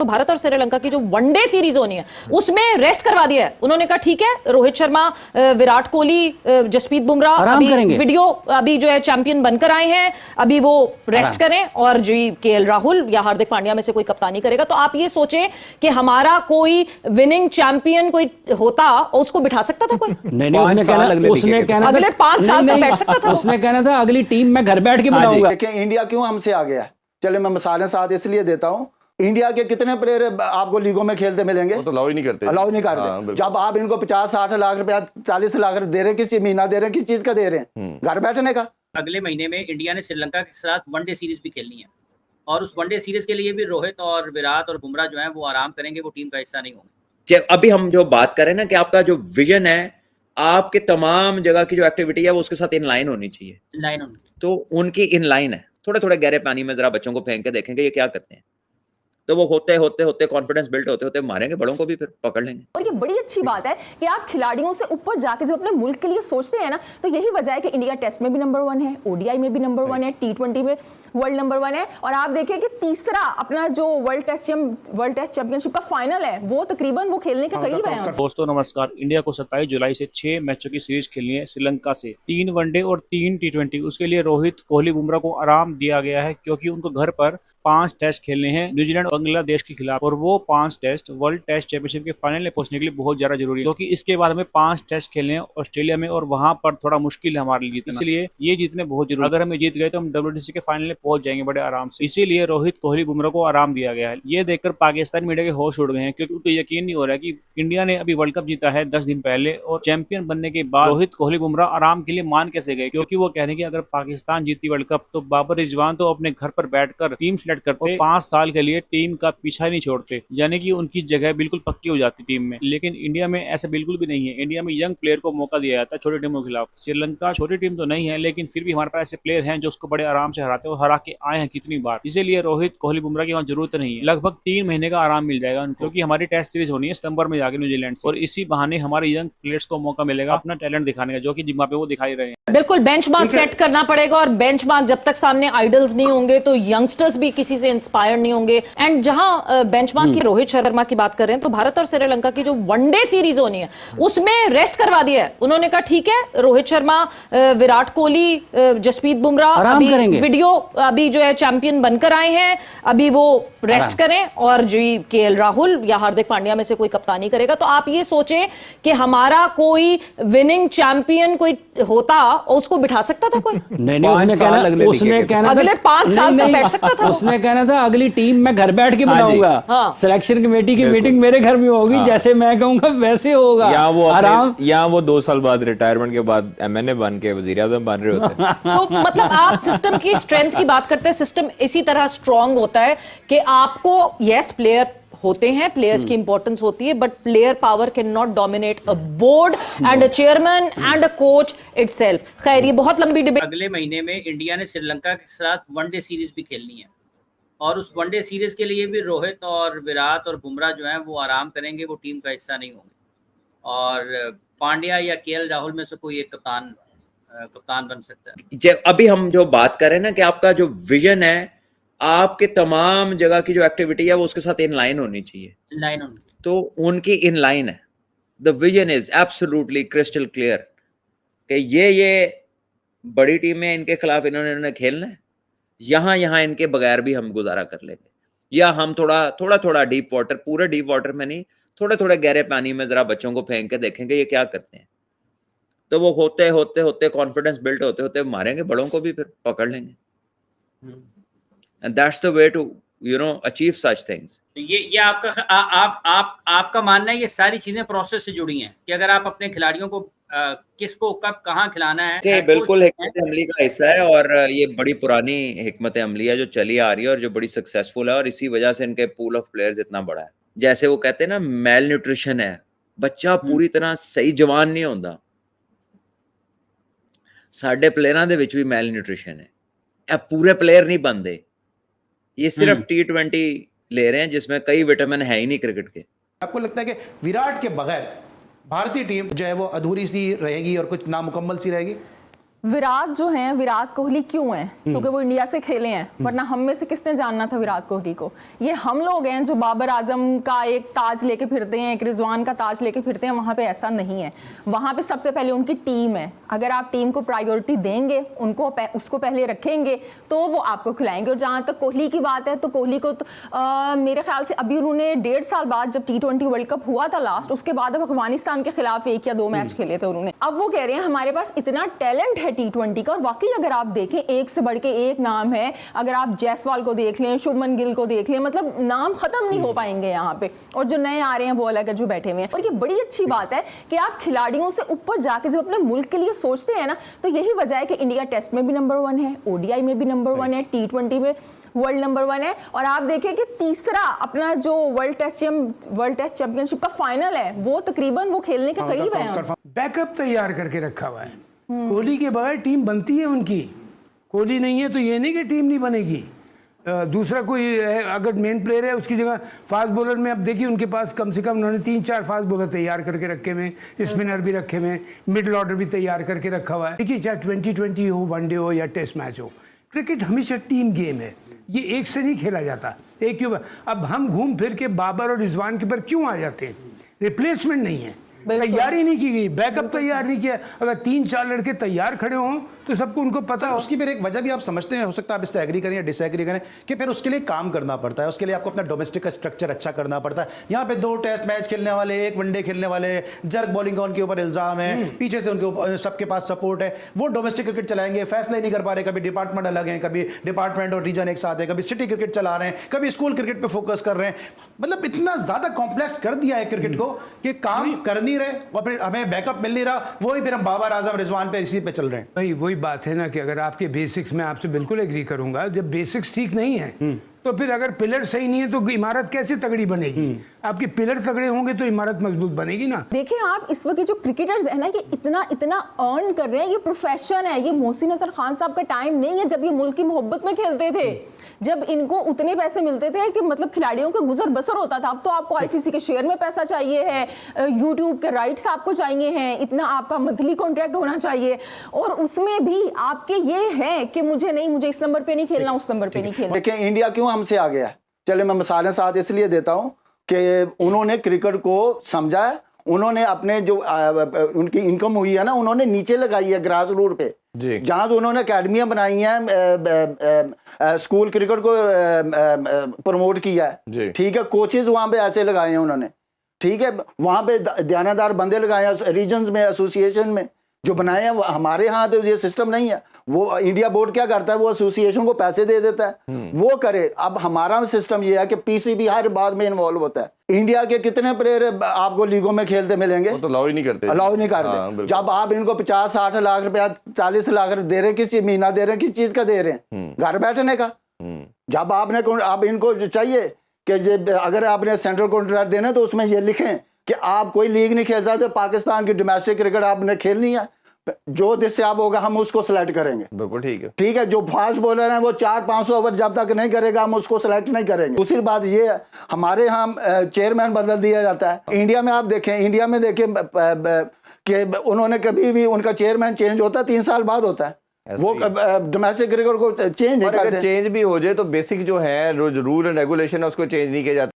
तो भारत और श्रीलंका की जो वनडे सीरीज होनी है उसमें रेस्ट करवा दिया है। उन्होंने कहा ठीक है, रोहित शर्मा, विराट कोहली, जसप्रीत बुमराह अभी वीडियो अभी जो है चैंपियन बनकर आए हैं, अभी वो रेस्ट करें और जी केएल राहुल या हार्दिक पांड्या में से कोई कप्तानी करेगा। तो आप ये सोचें कि हमारा कोई विनिंग चैंपियन कोई होता और उसको बिठा सकता था कोई? नहीं, उसने कहना अगले 5 साल तक बैठ सकता था। उसने कहना था अगली टीम में घर बैठ के बनाऊंगा। इंडिया क्यों हमसे आ गया है? चले मैं मिसालें साथ इसलिए देता हूं, इंडिया के कितने प्लेयर आपको लीगों में खेलते मिलेंगे? वो तो अलाउ ही नहीं करते। अलाउ नहीं करते। जब आप इनको 50-60 लाख रुपया 40 लाख दे रहे हैं, किस महीना दे रहे हैं, किस चीज का दे रहे हैं? घर बैठने का। अगले महीने में इंडिया ने श्रीलंका के साथ वनडे सीरीज भी खेलनी है और उस वनडे सीरीज के लिए भी रोहित और विराट और बुमराह जो है वो आराम करेंगे, वो टीम का हिस्सा नहीं होंगे। अभी हम जो बात करें ना कि आपका जो विजन है, आपके तमाम जगह की जो एक्टिविटी है वो उसके साथ इन लाइन होनी चाहिए। लाइन होनी, तो उनकी इन लाइन है। थोड़े थोड़े गहरे पानी में जरा बच्चों को फेंक के देखेंगे ये क्या करते हैं, तो वो होते होते होते कॉन्फिडेंस बिल्ड होते होते मारेंगे, बड़ों को भी फिर पकड़ लेंगे। और ये बड़ी अच्छी बात है कि आप खिलाड़ियों से ऊपर जाके जब अपने मुल्क के लिए सोचते हैं ना, तो यही वजह है कि इंडिया टेस्ट में भी नंबर 1 है, ओडीआई में भी नंबर 1 है, T20 में वर्ल्ड नंबर 1 है। और आप देखिए कि तीसरा अपना जो वर्ल्ड टेस्ट चैंपियनशिप का फाइनल है वो तकरीबन वो खेलने के करीब है। दोस्तों नमस्कार। इंडिया को 27 जुलाई से 6 मैचों की सीरीज खेलनी है श्रीलंका से, 3 वनडे और 3 T20। उसके लिए रोहित, कोहली, बुमराह को आराम दिया गया है क्योंकि उनको घर पर 5 टेस्ट खेलने हैं न्यूजीलैंड और बांग्लादेश के खिलाफ, और वो 5 टेस्ट वर्ल्ड टेस्ट चैंपियनशिप के फाइनल में पहुंचने के लिए बहुत ज्यादा जरूरी है क्योंकि इसके बाद हमें 5 टेस्ट खेलने हैं ऑस्ट्रेलिया में और वहां पर थोड़ा मुश्किल है हमारे लिए, इसलिए ये जीतने बहुत जरूरी। अगर हम जीत गए तो हम WTC के फाइनल में पहुंच जाएंगे बड़े आराम से। इसीलिए रोहित, कोहली, बुमराह को आराम दिया गया है। ये देखकर पाकिस्तान मीडिया के होश उड़ गए हैं क्योंकि उनको यकीन नहीं हो रहा है कि इंडिया ने अभी वर्ल्ड कप जीता है 10 दिन पहले और चैंपियन बनने के बाद रोहित, कोहली, बुमराह आराम के लिए मान कैसे गए, क्योंकि वो कह रहे हैं कि अगर पाकिस्तान जीती वर्ल्ड कप तो बाबर रिजवान तो अपने घर पर बैठकर टीम सिलेक्ट करते, 5 साल के लिए टीम का पीछा नहीं छोड़ते, यानी कि उनकी जगह बिल्कुल पक्की हो जाती टीम में। लेकिन इंडिया में ऐसा बिल्कुल भी नहीं है। इंडिया में यंग प्लेयर को मौका दिया जाता है छोटी टीमों के खिलाफ। श्रीलंका छोटी टीम तो नहीं है लेकिन फिर भी हमारे पास ऐसे प्लेयर हैं जो उसको बड़े आराम से हराते हैं और हरा के आए हैं कितनी बार। इसीलिए रोहित, कोहली, बुमराह की वहाँ जरूरत नहीं है। लगभग 3 महीने का आराम मिल जाएगा उनको क्योंकि हमारी टेस्ट सीरीज होनी है सितंबर में जाके न्यूजीलैंड से, और इसी बहाने हमारे यंग प्लेयर्स को मौका मिलेगा अपना टैलेंट दिखाने का, जो कि जिम्मा पे वो दिखाई रहे हैं। बिल्कुल बेंचमार्क सेट करना पड़ेगा और बेंचमार्क जब तक सामने आइडल्स नहीं होंगे तो यंगस्टर्स भी किसी से इंस्पायर नहीं होंगे। एंड जहां बेंचमार्क की रोहित शर्मा की बात कर रहे हैं, तो भारत और श्रीलंका की जो वनडे सीरीज होनी है उसमें रेस्ट करवा दिया है। उन्होंने कहा ठीक है, रोहित शर्मा, विराट कोहली, जसप्रीत बुमराह अभी वीडियो अभी जो है चैंपियन बनकर आए हैं, अभी वो रेस्ट करें और जी केएल राहुल या हार्दिक पांड्या में से कोई कप्तानी करेगा। तो आप ये सोचें कि हमारा कोई विनिंग चैंपियन कोई होता और उसको बिठा सकता था कोई? नहीं, उसने कहना अगले 5 साल तक बैठ सकता था। उसने कहना था अगली टीम में घर बैठ के बनाऊंगा। सिलेक्शन कमेटी की मीटिंग मेरे घर में होगी, जैसे मैं कहूंगा वैसे होगा। या वो 2 साल बाद रिटायरमेंट के बाद MNA बन के वजीर आज़म बन रहे होते हैं। तो मतलब आप सिस्टम की स्ट्रेंथ की बात करते हैं, सिस्टम इसी तरह स्ट्रांग होता है कि आपको यस प्लेयर होते हैं, प्लेयर्स की इंपॉर्टेंस होती है, but player power can not dominate a board and a chairman and a coach itself. खैर ये बहुत लंबी डिबेट। अगले महीने में इंडिया ने श्रीलंका के साथ वनडे सीरीज भी खेलनी है और उस वनडे सीरीज के लिए भी रोहित और विराट और बुमराह जो है वो आराम करेंगे, वो टीम का हिस्सा नहीं होंगे। और पांड्या या केएल राहुल में से कोई एक कप्तान बन सकता है। अभी हम जो बात करें ना कि आपका जो विजन है, आपके तमाम जगह की जो एक्टिविटी है वो उसके साथ इन लाइन होनी चाहिए। लाइन होनी, तो उनकी इन लाइन है। The vision is absolutely crystal clear कि ये बड़ी टीम है, इनके खिलाफ इन्होंने खेलना है, यहाँ इनके बगैर भी हम गुजारा कर लेंगे, या हम थोड़ा डीप वाटर, पूरे डीप वाटर में नहीं, थोड़े गहरे पानी में जरा बच्चों को फेंक के देखेंगे ये क्या करते हैं, तो वो होते होते कॉन्फिडेंस बिल्ड होते होते मारेंगे, बड़ों को भी फिर पकड़ लेंगे। And that's the way to achieve such things. ये आपका मानना है ये सारी चीजें प्रोसेस से जुड़ी हैं कि अगर आप अपने खिलाड़ियों को किसको कब कहाँ खिलाना है, कि बिल्कुल हिकमत अमली का हिस्सा है और ये बड़ी पुरानी हिकमत अमली है जो चली आ रही है और जो बड़ी सक्सेसफुल है, और इसी वजह से इनके पूल ऑफ प्लेयर्स इतना बड़ा है। जैसे वो कहते हैं ना, मेल न्यूट्रिशन है, बच्चा पूरी तरह सही जवान नहीं होता, साडे प्लेयरां दे विच भी मेल न्यूट्रिशन है, पूरे प्लेयर नहीं बनते, ये सिर्फ T20 ले रहे हैं जिसमें कई विटामिन है ही नहीं क्रिकेट के। आपको लगता है कि विराट के बगैर भारतीय टीम जो है वो अधूरी सी रहेगी और कुछ नामुकम्मल सी रहेगी? विराट जो हैं, विराट कोहली क्यों हैं? क्योंकि वो इंडिया से खेले हैं, वरना हम में से किसने जानना था विराट कोहली को? ये हम लोग हैं जो बाबर आजम का एक ताज लेके फिरते हैं, एक रिजवान का ताज लेके फिरते हैं। वहाँ पे ऐसा नहीं है। वहाँ पे सबसे पहले उनकी टीम है। अगर आप टीम को प्रायोरिटी देंगे, उसको पहले रखेंगे, तो वो आपको खिलाएंगे। और जहाँ तक कोहली की बात है, तो कोहली को मेरे ख्याल से अभी उन्होंने 1.5 साल बाद, जब T20 वर्ल्ड कप हुआ था लास्ट, उसके बाद अब अफगानिस्तान के खिलाफ 1 या 2 मैच खेले थे उन्होंने। अब वो कह रहे हैं हमारे पास इतना टैलेंट है T20 का। और वाकई अगर आप देखें, एक से बढ़ के एक नाम है। अगर आप जायसवाल को देख लें, शुभमन गिल को देख लें, मतलब नाम खत्म नहीं हो पाएंगे यहाँ पे। और जो नए आ रहे हैं वो अलग है, जो बैठे हुए हैं। और ये बड़ी अच्छी बात है कि आप खिलाड़ियों से ऊपर जाके जब अपने मुल्क के लिए सोचते हैं ना, तो यही वजह है कि इंडिया टेस्ट में भी नंबर 1 है, ODI में भी नंबर 1 है, T20 में वर्ल्ड नंबर 1 है। और आप देखें कि तीसरा अपना जो वर्ल्ड टेस्ट चैंपियनशिप का फाइनल है, वो तकरीबन वो खेलने के करीब है। बैकअप तैयार करके रखा हुआ है। कोहली के बगैर टीम बनती है उनकी। कोहली नहीं है तो ये नहीं कि टीम नहीं बनेगी। दूसरा कोई है, अगर मेन प्लेयर है उसकी जगह फास्ट बॉलर में, अब देखिए उनके पास कम से कम उन्होंने 3-4 फास्ट बॉलर तैयार करके रखे हुए, स्पिनर भी रखे हुए, मिडिल ऑर्डर भी तैयार करके रखा हुआ है। देखिए चाहे 2020 हो, वनडे हो या टेस्ट मैच हो, क्रिकेट हमेशा टीम गेम है। ये एक से नहीं खेला जाता, एक के ऊपर। अब हम घूम फिर के बाबर और रिजवान के ऊपर क्यों आ जाते हैं? रिप्लेसमेंट नहीं है, तैयारी नहीं की गई, बैकअप तैयार नहीं किया। अगर 3-4 लड़के तैयार खड़े हों तो सबको उनको पता हो। उसकी फिर एक वजह भी आप समझते हैं, हो सकता है आप इससे एग्री करें या डिसएग्री करें, कि फिर उसके लिए काम करना पड़ता है। उसके लिए आपको अपना डोमेस्टिक का स्ट्रक्चर अच्छा करना पड़ता है। यहाँ पे 2 टेस्ट मैच खेलने वाले, 1 वनडे खेलने वाले, जर्क बॉलिंग का उनके ऊपर इल्जाम है, पीछे से उनके सबके पास सपोर्ट है, वो डोमेस्टिक क्रिकेट चलाएंगे, फैसले नहीं कर पा रहे। कभी डिपार्टमेंट अलग है, कभी डिपार्टमेंट और रीजन एक साथ है, कभी सिटी क्रिकेट चला रहे हैं, कभी स्कूल क्रिकेट पे फोकस कर रहे हैं। मतलब इतना ज्यादा कॉम्प्लेक्स कर दिया है क्रिकेट को कि काम कर नहीं रहे और फिर हमें बैकअप मिल नहीं रहा। वही फिर हम बाबर आजम, रिजवान पे इसी पे चल रहे हैं। भाई वही बात है ना कि अगर आपके बेसिक्स, मैं आपसे बिल्कुल एग्री करूंगा, जब बेसिक्स ठीक नहीं है तो फिर अगर पिलर सही नहीं है तो इमारत कैसे तगड़ी बनेगी? आपके पिलर तगड़े होंगे तो इमारत मजबूत बनेगी ना। देखिए आप इस वक्त जो क्रिकेटर्स है ना, ये इतना अर्न कर रहे हैं, ये प्रोफेशन है। ये मोहसिन अजहर खान साहब का टाइम नहीं है जब ये मुल्क की मोहब्बत में खेलते थे, जब इनको उतने पैसे मिलते थे कि मतलब खिलाड़ियों का गुजर बसर होता था। अब तो आपको ICC के शेयर में पैसा चाहिए है, YouTube के राइट्स आपको चाहिए हैं, इतना आपका मंथली कॉन्ट्रैक्ट होना चाहिए। और उसमें भी आपके ये है कि मुझे इस नंबर पे नहीं खेलना, उस नंबर पे नहीं खेलना। देखिए इंडिया क्यों हमसे आ गया? चले मैं मिसालें साथ इसलिए देता हूं कि उन्होंने क्रिकेट को समझा है। उन्होंने अपने जो उनकी इनकम हुई है ना, उन्होंने नीचे लगाई है, ग्रास रूट पे, जहां से उन्होंने अकेडमियां बनाई हैं, स्कूल क्रिकेट को प्रमोट किया है। ठीक है, कोचेज वहां पे ऐसे लगाए हैं उन्होंने। ठीक है, वहां पे ध्यानदार बंदे लगाए हैं रीजन्स में, एसोसिएशन में जो बनाए हैं। हमारे यहाँ तो ये सिस्टम नहीं है। वो इंडिया बोर्ड क्या करता है, वो एसोसिएशन को पैसे दे देता है, वो करे। अब हमारा सिस्टम ये है कि PCB हर बात में इन्वॉल्व होता है। इंडिया के कितने प्लेयर आपको लीगों में खेलते मिलेंगे? वो तो अलाउ ही नहीं करते, अलाउ नहीं करते। जब आप इनको 50-60 लाख रुपया, 40 लाख दे रहे हैं, किस महीना दे रहे हैं, किस चीज का दे रहे हैं? घर बैठने का। जब आप इनको चाहिए कि अगर आपने सेंट्रल कॉन्ट्रैक्ट देना तो उसमें ये लिखें कि आप कोई लीग नहीं खेल सकते, पाकिस्तान की डोमेस्टिक क्रिकेट आपने खेलनी है, जो दस्तियाब होगा हम उसको सिलेक्ट करेंगे। बिल्कुल ठीक है। ठीक है, जो फास्ट बॉलर है वो 400-500 ओवर जब तक नहीं करेगा हम उसको सिलेक्ट नहीं करेंगे। दूसरी बात ये है, हमारे यहाँ चेयरमैन बदल दिया जाता है। इंडिया में आप देखें, कि उन्होंने कभी भी, उनका चेयरमैन चेंज होता है 3 साल बाद होता है। वो डोमेस्टिक क्रिकेट को चेंज नहीं करते। चेंज भी हो जाए तो बेसिक जो है रूल एंड रेगुलेशन है उसको चेंज नहीं किया जाता।